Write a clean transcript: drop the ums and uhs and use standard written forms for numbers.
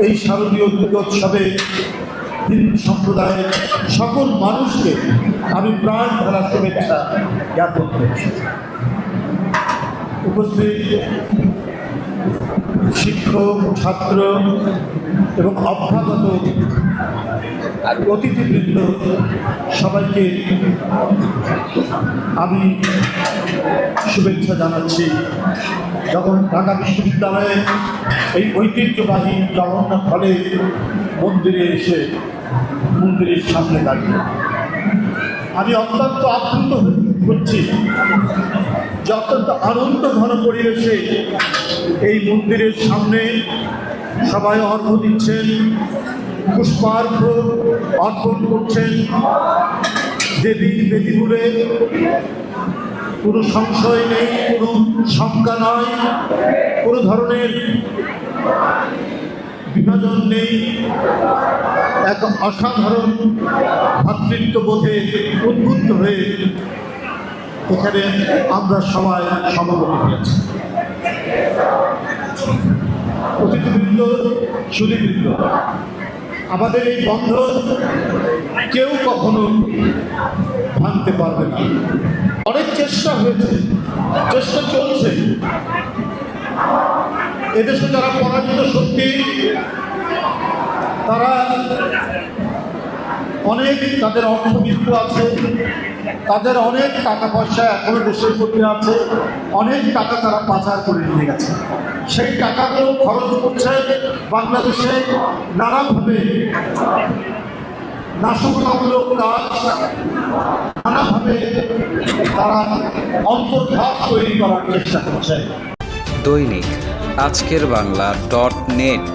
এই শারদীয় দুর্গোৎসবে হিন্দু সম্প্রদায়ের সকল মানুষকে আমি প্রাণ ঢালা শুভেচ্ছা জ্ঞাপন করছি। উপস্থিত শিক্ষক, ছাত্র এবং অভ্যাগত অতিথিবৃন্দ সবাইকে আমি শুভেচ্ছা জানাচ্ছি। যখন ঢাকা বিশ্ববিদ্যালয়ে এই ঐতিহ্যবাহী জগন্নাথ হলে মন্দিরে এসে মন্দিরের সামনে দাঁড়িয়ে আমি অত্যন্ত আপ্লুত হচ্ছি যে অত্যন্ত আনন্দ ঘন পরিবেশে এই মন্দিরের সামনে সবাই অর্ঘ্য দিচ্ছেন, পুষ্পার্ঘ্য অর্পণ করছেন। দেবীর বেদিগুলে কোনো সংশয় নেই, কোনো শঙ্কা নয়, কোনো ধরনের বিভাজন নেই। এক অসাধারণ ভ্রাতৃত্ববোধে উদ্বুদ্ধ হয়ে এখানে আমরা সবাই সমবেত হয়েছি। অতিথিবৃন্দ, সুধীবৃন্দ, আমাদের এই বন্ধন কেউ কখনো ভাঙতে পারবে না। অনেক চেষ্টা হয়েছে, চেষ্টা চলছে। এদেশে যারা পরাজিত শক্তি, তারা অনেক, তাদের অর্থবিত্ত আছে, তাদের অনেক টাকা পয়সা এখনো দেশের মধ্যে আছে, অনেক টাকা তারা পাচার করে নিয়ে গেছে। সেই টাকাগুলো খরচ করছে বাংলাদেশে নানাভাবে নাশকতামূলক কাজ, নানাভাবে তারা অন্তর্ঘাত তৈরি করার চেষ্টা করছে। দৈনিক আজকের বাংলা .net